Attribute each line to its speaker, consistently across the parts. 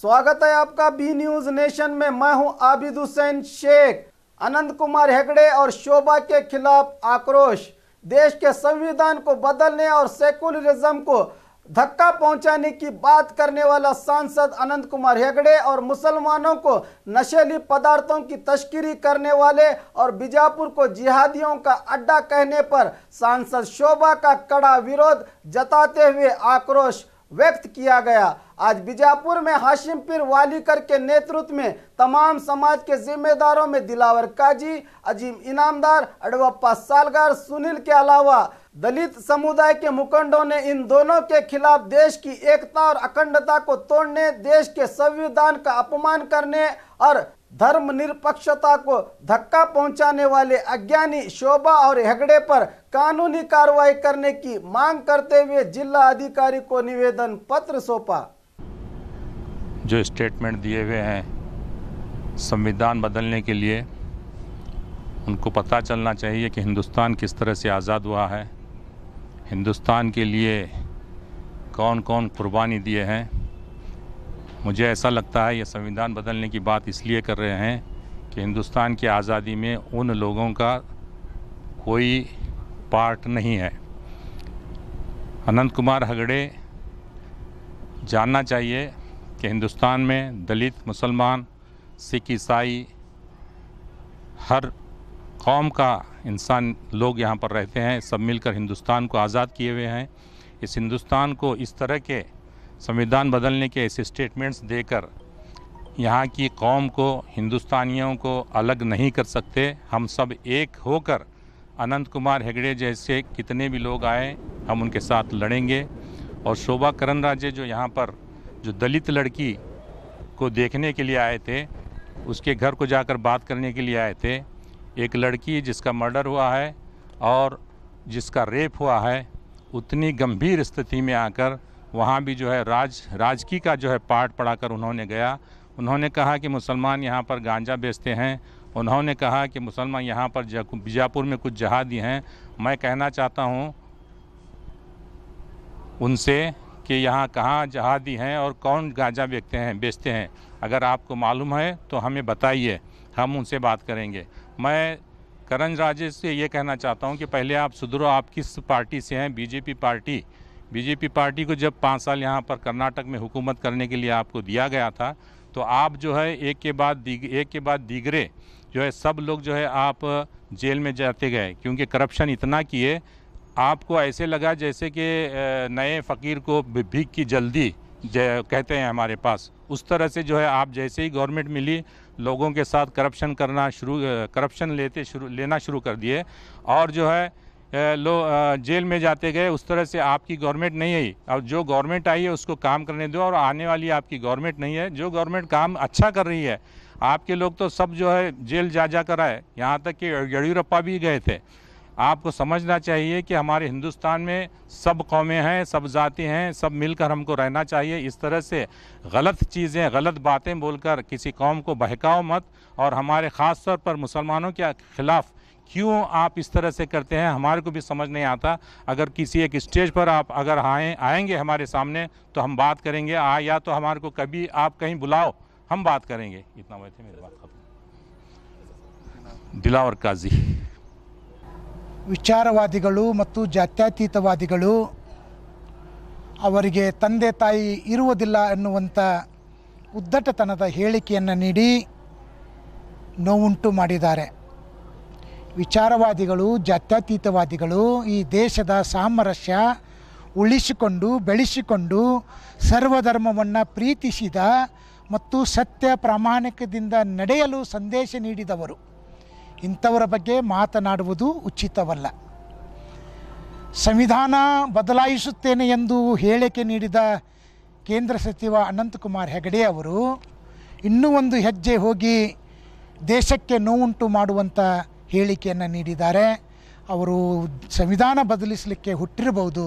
Speaker 1: स्वागत है आपका बी न्यूज नेशन में। मैं हूं आबिद हुसैन शेख। अनंत कुमार हेगड़े और शोभा के खिलाफ आक्रोश। देश के संविधान को बदलने और सेकुलरिज्म को धक्का पहुंचाने की बात करने वाला सांसद अनंत कुमार हेगड़े और मुसलमानों को नशीली पदार्थों की तस्करी करने वाले और बीजापुर को जिहादियों का अड्डा कहने पर सांसद शोभा का कड़ा विरोध जताते हुए आक्रोश व्यक्त किया गया। आज बीजापुर में हाशिम पीर वालीकर के नेतृत्व में तमाम समाज के जिम्मेदारों में दिलावर काजी, अजीम इनामदार, अडवप्पा सालगार, सुनील के अलावा दलित समुदाय के मुखंडों ने इन दोनों के खिलाफ देश की एकता और अखंडता को तोड़ने, देश के संविधान का अपमान करने और धर्मनिरपेक्षता को धक्का पहुंचाने वाले अज्ञानी शोभा और हेगड़े पर कानूनी कार्रवाई करने की मांग करते हुए जिला अधिकारी को निवेदन पत्र सौंपा।
Speaker 2: जो स्टेटमेंट दिए हुए हैं संविधान बदलने के लिए, उनको पता चलना चाहिए कि हिंदुस्तान किस तरह से आज़ाद हुआ है, हिंदुस्तान के लिए कौन कौन कुर्बानी दिए हैं। मुझे ऐसा लगता है ये संविधान बदलने की बात इसलिए कर रहे हैं कि हिंदुस्तान की आज़ादी में उन लोगों का कोई पार्ट नहीं है। अनंत कुमार हेगड़े जानना चाहिए कि हिंदुस्तान में दलित, मुसलमान, सिख, ईसाई, हर कौम का इंसान लोग यहाँ पर रहते हैं। सब मिलकर हिंदुस्तान को आज़ाद किए हुए हैं। इस हिंदुस्तान को इस तरह के संविधान बदलने के ऐसे स्टेटमेंट्स देकर यहाँ की कौम को, हिंदुस्तानियों को अलग नहीं कर सकते। हम सब एक होकर अनंत कुमार हेगड़े जैसे कितने भी लोग आए, हम उनके साथ लड़ेंगे। और शोभा करंदलाजे जो यहाँ पर जो दलित लड़की को देखने के लिए आए थे, उसके घर को जाकर बात करने के लिए आए थे। एक लड़की जिसका मर्डर हुआ है और जिसका रेप हुआ है, उतनी गंभीर स्थिति में आकर वहाँ भी जो है राजकी का जो है पाठ पढ़ाकर उन्होंने गया। उन्होंने कहा कि मुसलमान यहाँ पर गांजा बेचते हैं। उन्होंने कहा कि मुसलमान यहाँ पर बीजापुर में कुछ जहादी हैं। मैं कहना चाहता हूँ उनसे कि यहाँ कहाँ जहादी हैं और कौन गांजा बेचते हैं। अगर आपको मालूम है तो हमें बताइए, हम उनसे बात करेंगे। मैं करंदलाजे से ये कहना चाहता हूँ कि पहले आप सुधरो, आप किस पार्टी से हैं? बीजेपी पार्टी को जब 5 साल यहाँ पर कर्नाटक में हुकूमत करने के लिए आपको दिया गया था, तो आप जो है एक के बाद दीगरे जो है सब लोग जो है आप जेल में जाते गए, क्योंकि करप्शन इतना किए। आपको ऐसे लगा जैसे कि नए फ़कीर को भीख की जल्दी कहते हैं हमारे पास। उस तरह से जो है आप जैसे ही गवर्नमेंट मिली, लोगों के साथ करप्शन लेना शुरू कर दिए और जो है जेल में जाते गए। उस तरह से आपकी गवर्नमेंट नहीं आई। और जो गवर्नमेंट आई है उसको काम करने दो, और आने वाली आपकी गवर्नमेंट नहीं है। जो गवर्नमेंट काम अच्छा कर रही है, आपके लोग तो सब जो है जेल जा कर आए, यहाँ तक कि येडियुरप्पा भी गए थे। आपको समझना चाहिए कि हमारे हिंदुस्तान में सब कौमें हैं, सब जाति हैं, सब मिलकर हमको रहना चाहिए। इस तरह से गलत चीज़ें, गलत बातें बोलकर किसी कौम को बहकाओ मत। और हमारे ख़ास तौर पर मुसलमानों के ख़िलाफ़ क्यों आप इस तरह से करते हैं, हमारे को भी समझ नहीं आता। अगर किसी एक स्टेज पर आप अगर आएंगे हमारे सामने तो हम बात करेंगे, या तो हमारे को कभी आप कहीं बुलाओ, हम बात करेंगे। इतना वजह थे, मेरी बात खत्म। दिलावर काजी।
Speaker 3: ವಿಚಾರವಾದಿಗಳು ಮತ್ತು ಜಾತ್ಯತೀತವಾದಿಗಳು ಅವರಿಗೆ ತಂದೆ ತಾಯಿ ಇರುವುದಿಲ್ಲ ಎನ್ನುವಂಥ ಉದ್ದಟತನದ ಹೇಳಿಕೆಯನ್ನು ನೀಡಿ ನೋವುಂಟು ಮಾಡಿದ್ದಾರೆ. ವಿಚಾರವಾದಿಗಳು, ಜಾತ್ಯತೀತವಾದಿಗಳು ಈ ದೇಶದ ಸಾಮರಸ್ಯ ಉಳಿಸಿಕೊಂಡು ಬೆಳೆಸಿಕೊಂಡು ಸರ್ವಧರ್ಮವನ್ನು ಪ್ರೀತಿಸಿದ ಮತ್ತು ಸತ್ಯ ಪ್ರಾಮಾಣಿಕದಿಂದ ನಡೆಯಲು ಸಂದೇಶ ನೀಡಿದವರು. ಇಂಥವರ ಬಗ್ಗೆ ಮಾತನಾಡುವುದು ಉಚಿತವಲ್ಲ. ಸಂವಿಧಾನ ಬದಲಾಯಿಸುತ್ತೇನೆ ಎಂದು ಹೇಳಿಕೆ ನೀಡಿದ ಕೇಂದ್ರ ಸಚಿವ ಅನಂತಕುಮಾರ್ ಹೆಗಡೆ ಅವರು ಇನ್ನೂ ಒಂದು ಹೆಜ್ಜೆ ಹೋಗಿ ದೇಶಕ್ಕೆ ನೋವುಂಟು ಮಾಡುವಂಥ ಹೇಳಿಕೆಯನ್ನು ನೀಡಿದ್ದಾರೆ. ಅವರು ಸಂವಿಧಾನ ಬದಲಿಸಲಿಕ್ಕೆ ಹುಟ್ಟಿರಬಹುದು,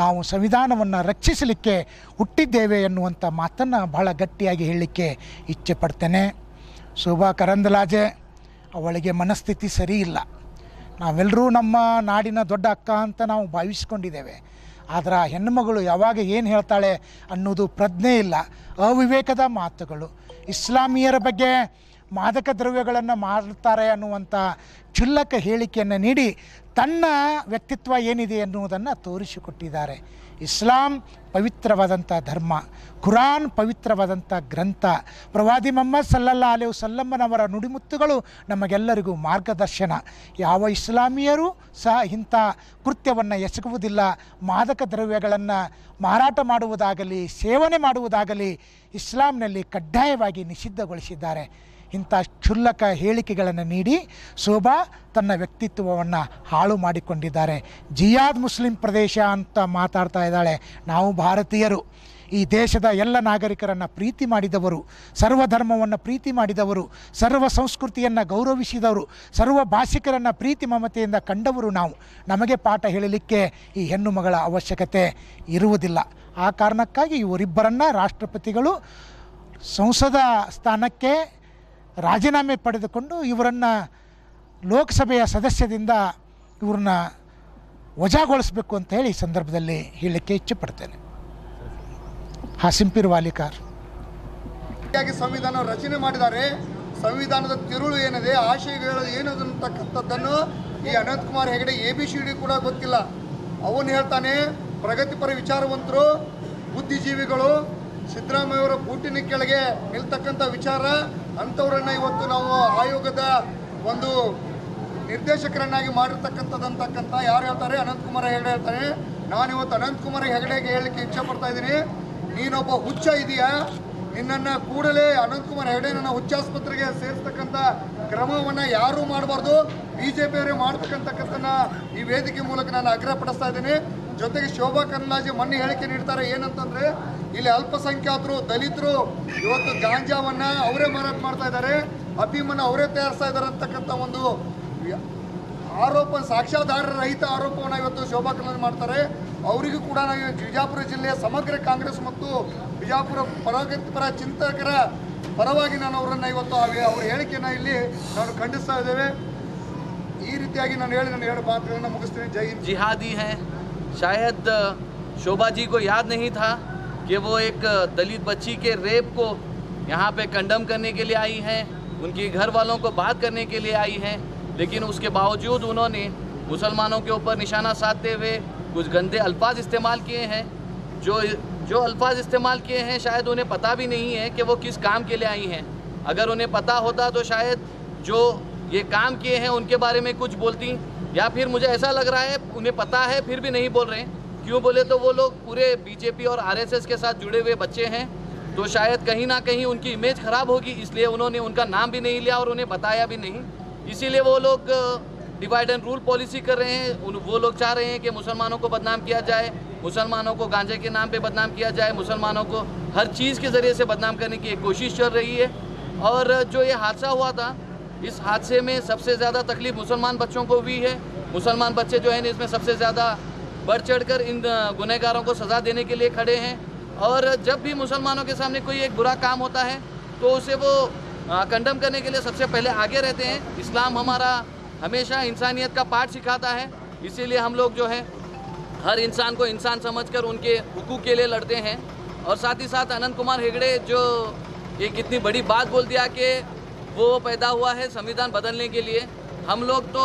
Speaker 3: ನಾವು ಸಂವಿಧಾನವನ್ನು ರಕ್ಷಿಸಲಿಕ್ಕೆ ಹುಟ್ಟಿದ್ದೇವೆ ಎನ್ನುವಂಥ ಮಾತನ್ನು ಬಹಳ ಗಟ್ಟಿಯಾಗಿ ಹೇಳಲಿಕ್ಕೆ ಇಚ್ಛೆ ಪಡ್ತೇನೆ. ಶೋಭಾ ಕರಂದಲಾಜೆ ಅವಳಿಗೆ ಮನಸ್ಥಿತಿ ಸರಿ ಇಲ್ಲ. ನಾವೆಲ್ಲರೂ ನಮ್ಮ ನಾಡಿನ ದೊಡ್ಡ ಅಕ್ಕ ಅಂತ ನಾವು ಭಾವಿಸ್ಕೊಂಡಿದ್ದೇವೆ. ಆದರೆ ಆ ಹೆಣ್ಣುಮಗಳು ಯಾವಾಗ ಏನು ಹೇಳ್ತಾಳೆ ಅನ್ನೋದು ಪ್ರಜ್ಞೆ ಇಲ್ಲ, ಅವಿವೇಕದ ಮಾತುಗಳು. ಇಸ್ಲಾಮಿಯರ ಬಗ್ಗೆ ಮಾದಕ ದ್ರವ್ಯಗಳನ್ನು ಮಾಡ್ತಾರೆ ಅನ್ನುವಂಥ ಕ್ಷುಲ್ಲಕ ಹೇಳಿಕೆಯನ್ನು ನೀಡಿ ತನ್ನ ವ್ಯಕ್ತಿತ್ವ ಏನಿದೆ ಎನ್ನುವುದನ್ನು ತೋರಿಸಿಕೊಟ್ಟಿದ್ದಾರೆ. ಇಸ್ಲಾಂ ಪವಿತ್ರವಾದಂಥ ಧರ್ಮ, ಕುರಾನ್ ಪವಿತ್ರವಾದಂಥ ಗ್ರಂಥ, ಪ್ರವಾದಿ ಮೊಹಮ್ಮದ್ ಸಲ್ಲಲ್ಲಾಹು ಅಲೈಹಿ ವಸಲ್ಲಮನವರ ನುಡಿಮುತ್ತುಗಳು ನಮಗೆಲ್ಲರಿಗೂ ಮಾರ್ಗದರ್ಶನ. ಯಾವ ಇಸ್ಲಾಮಿಯರೂ ಸಹ ಇಂಥ ಕೃತ್ಯವನ್ನು ಎಸಗುವುದಿಲ್ಲ. ಮಾದಕ ದ್ರವ್ಯಗಳನ್ನು ಮಾರಾಟ ಮಾಡುವುದಾಗಲಿ ಸೇವನೆ ಮಾಡುವುದಾಗಲಿ ಇಸ್ಲಾಂನಲ್ಲಿ ಕಡ್ಡಾಯವಾಗಿ ನಿಷಿದ್ಧಗೊಳಿಸಿದ್ದಾರೆ. ಇಂಥ ಕ್ಷುಲ್ಲಕ ಹೇಳಿಕೆಗಳನ್ನು ನೀಡಿ ಶೋಭಾ ತನ್ನ ವ್ಯಕ್ತಿತ್ವವನ್ನು ಹಾಳು ಮಾಡಿಕೊಂಡಿದ್ದಾರೆ. ಜಿಯಾದ್ ಮುಸ್ಲಿಂ ಪ್ರದೇಶ ಅಂತ ಮಾತಾಡ್ತಾ ಇದ್ದಾಳೆ. ನಾವು ಭಾರತೀಯರು, ಈ ದೇಶದ ಎಲ್ಲ ನಾಗರಿಕರನ್ನು ಪ್ರೀತಿ ಮಾಡಿದವರು, ಸರ್ವಧರ್ಮವನ್ನು ಪ್ರೀತಿ ಮಾಡಿದವರು, ಸರ್ವ ಸಂಸ್ಕೃತಿಯನ್ನು ಗೌರವಿಸಿದವರು, ಸರ್ವ ಭಾಷಿಕರನ್ನು ಪ್ರೀತಿ ಮಮತೆಯಿಂದ ಕಂಡವರು ನಾವು. ನಮಗೆ ಪಾಠ ಹೇಳಲಿಕ್ಕೆ ಈ ಹೆಣ್ಣು ಮಗಳ ಅವಶ್ಯಕತೆ ಇರುವುದಿಲ್ಲ. ಆ ಕಾರಣಕ್ಕಾಗಿ ಇವರಿಬ್ಬರನ್ನು ರಾಷ್ಟ್ರಪತಿಗಳು ಸಂಸದ ಸ್ಥಾನಕ್ಕೆ ರಾಜೀನಾಮೆ ಪಡೆದುಕೊಂಡು ಇವರನ್ನು ಲೋಕಸಭೆಯ ಸದಸ್ಯದಿಂದ ಇವ್ರನ್ನ ವಜಾಗೊಳಿಸಬೇಕು ಅಂತ ಹೇಳಿ ಈ ಸಂದರ್ಭದಲ್ಲಿ ಹೇಳಲಿಕ್ಕೆ ಇಚ್ಛೆಪಡ್ತೇನೆ. ಹಾಸಿಂಪೀರ್ ವಾಲಿಕಾರ್.
Speaker 4: ಸಂವಿಧಾನ ರಚನೆ ಮಾಡಿದ್ದಾರೆ. ಸಂವಿಧಾನದ ತಿರುಳು ಏನಿದೆ, ಆಶಯಗಳು ಏನದು ಅಂತಕ್ಕಂಥದ್ದನ್ನು ಈ ಅನಂತಕುಮಾರ್ ಹೆಗಡೆ ABCD ಕೂಡ ಗೊತ್ತಿಲ್ಲ. ಅವನು ಹೇಳ್ತಾನೆ ಪ್ರಗತಿಪರ ವಿಚಾರವಂತರು, ಬುದ್ಧಿಜೀವಿಗಳು, ಸಿದ್ದರಾಮಯ್ಯವರ ಬೂಟಿನ ಕೆಳಗೆ ನಿಲ್ತಕ್ಕಂಥ ವಿಚಾರ ಅಂಥವ್ರನ್ನ ಇವತ್ತು ನಾವು ಆಯೋಗದ ಒಂದು ನಿರ್ದೇಶಕರನ್ನಾಗಿ ಮಾಡಿರ್ತಕ್ಕಂಥದ್ದಂತಕ್ಕಂಥ ಯಾರು ಹೇಳ್ತಾರೆ? ಅನಂತಕುಮಾರ್ ಹೆಗಡೆ ಹೇಳ್ತಾನೆ. ನಾನಿವತ್ತು ಅನಂತಕುಮಾರ್ ಹೆಗಡೆಗೆ ಹೇಳಲಿಕ್ಕೆ ಇಚ್ಛೆ ಪಡ್ತಾ ಇದ್ದೀನಿ, ನೀನೊಬ್ಬ ಹುಚ್ಚ ಇದೆಯಾ, ನಿನ್ನನ್ನು ಕೂಡಲೇ ಅನಂತಕುಮಾರ್ ಹೆಗಡೆ ನನ್ನ ಹುಚ್ಚಾಸ್ಪತ್ರೆಗೆ ಸೇರಿಸ್ತಕ್ಕಂಥ ಕ್ರಮವನ್ನು ಯಾರೂ ಮಾಡಬಾರ್ದು, BJಪಿಯವರೇ ಮಾಡ್ತಕ್ಕಂಥದ್ದನ್ನ ಈ ವೇದಿಕೆ ಮೂಲಕ ನಾನು ಆಗ್ರಹಪಡಿಸ್ತಾ ಇದ್ದೀನಿ. ಜೊತೆಗೆ ಶೋಭಾ ಕರಂದ್ಲಾಜೆ ಮೊನ್ನೆ ಹೇಳಿಕೆ ನೀಡ್ತಾರೆ ಏನಂತಂದರೆ, ಇಲ್ಲಿ ಅಲ್ಪಸಂಖ್ಯಾತರು, ದಲಿತರು ಇವತ್ತು ಗಾಂಜಾವನ್ನು ಅವರೇ ಮಾರಾಟ ಮಾಡ್ತಾ ಇದ್ದಾರೆ, ಅಫೀಮನ್ನು ಅವರೇ ತಯಾರಿಸ್ತಾ ಇದ್ದಾರೆ ಅಂತಕ್ಕಂಥ ಒಂದು ಆರೋಪ, ಸಾಕ್ಷ್ಯಾಧಾರ ರಹಿತ ಆರೋಪವನ್ನು ಇವತ್ತು ಶೋಭಾ ಕರಂದ್ಲಾಜೆ ಮಾಡ್ತಾರೆ. ಅವರಿಗೂ ಕೂಡ ನಾವು ಬಿಜಾಪುರ ಜಿಲ್ಲೆಯ ಸಮಗ್ರ ಕಾಂಗ್ರೆಸ್ ಮತ್ತು ಬಿಜಾಪುರ ಪ್ರಗತಿಪರ ಚಿಂತಕರ ಪರವಾಗಿ ನಾನು ಅವರನ್ನು ಇವತ್ತು ಅವ್ರ ಹೇಳಿಕೆಯನ್ನು ಇಲ್ಲಿ ನಾವು ಖಂಡಿಸ್ತಾ ಇದ್ದೇವೆ. ಈ ರೀತಿಯಾಗಿ ನಾನು ಹೇಳಿ ನನ್ನ 2 ಮಾತುಗಳನ್ನು ಮುಗಿಸ್ತೀನಿ. ಜೈ ಹಿಂದ್.
Speaker 5: जिहादी है, शायद शोभा जी को याद नहीं था कि वो एक दलित बच्ची के रेप को यहाँ पे कंडम करने के लिए आई हैं, उनके घर वालों को बात करने के लिए आई हैं, लेकिन उसके बावजूद उन्होंने मुसलमानों के ऊपर निशाना साधते हुए कुछ गंदे अल्फाज इस्तेमाल किए हैं. जो अल्फाज इस्तेमाल किए हैं शायद उन्हें पता भी नहीं है कि वो किस काम के लिए आई हैं. अगर उन्हें पता होता तो शायद जो ये काम किए हैं उनके बारे में कुछ बोलती, या फिर मुझे ऐसा लग रहा है उन्हें पता है फिर भी नहीं बोल रहे हैं. क्यों बोले तो वो लोग पूरे BJP और RSS के साथ जुड़े हुए बच्चे हैं, तो शायद कहीं ना कहीं उनकी इमेज ख़राब होगी, इसलिए उन्होंने उनका नाम भी नहीं लिया और उन्हें बताया भी नहीं. इसीलिए वो लोग डिवाइड एंड रूल पॉलिसी कर रहे हैं. वो लोग चाह रहे हैं कि मुसलमानों को बदनाम किया जाए, मुसलमानों को गांजे के नाम पे बदनाम किया जाए, मुसलमानों को हर चीज़ के ज़रिए से बदनाम करने की एक कोशिश चल रही है. और जो ये हादसा हुआ था, इस हादसे में सबसे ज़्यादा तकलीफ़ मुसलमान बच्चों को हुई है. मुसलमान बच्चे जो हैं इसमें सबसे ज़्यादा बढ़ चढ़कर इन गुनहगारों को सज़ा देने के लिए खड़े हैं. और जब भी मुसलमानों के सामने कोई एक बुरा काम होता है तो उसे वो कंडम करने के लिए सबसे पहले आगे रहते हैं. इस्लाम हमारा हमेशा इंसानियत का पाठ सिखाता है, इसीलिए हम लोग जो है हर इंसान को इंसान समझकर उनके हुकूक के लिए लड़ते हैं. और साथ ही साथ अनंत कुमार हेगड़े जो एक इतनी बड़ी बात बोल दिया कि वो पैदा हुआ है संविधान बदलने के लिए. हम लोग तो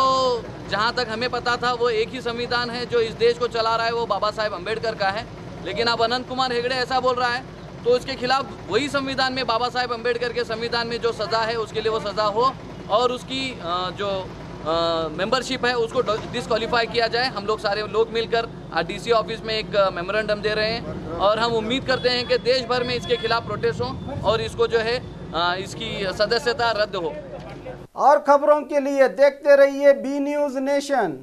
Speaker 5: जहाँ तक हमें पता था वो एक ही संविधान है जो इस देश को चला रहा है, वो बाबा साहेब अम्बेडकर का है. लेकिन अब अनंत कुमार हेगड़े ऐसा बोल रहा है तो उसके खिलाफ वही संविधान में बाबा साहेब अम्बेडकर के संविधान में जो सज़ा है उसके लिए वो सज़ा हो, और उसकी जो मेंबरशिप है उसको डिस्क्वालीफाई किया जाए. हम लोग सारे लोग मिलकर DC ऑफिस में एक मेमोरेंडम दे रहे हैं और हम उम्मीद करते हैं कि देश भर में इसके खिलाफ प्रोटेस्ट हो और इसको जो है इसकी सदस्यता रद्द हो.
Speaker 1: और खबरों के लिए देखते रहिए B News नेशन.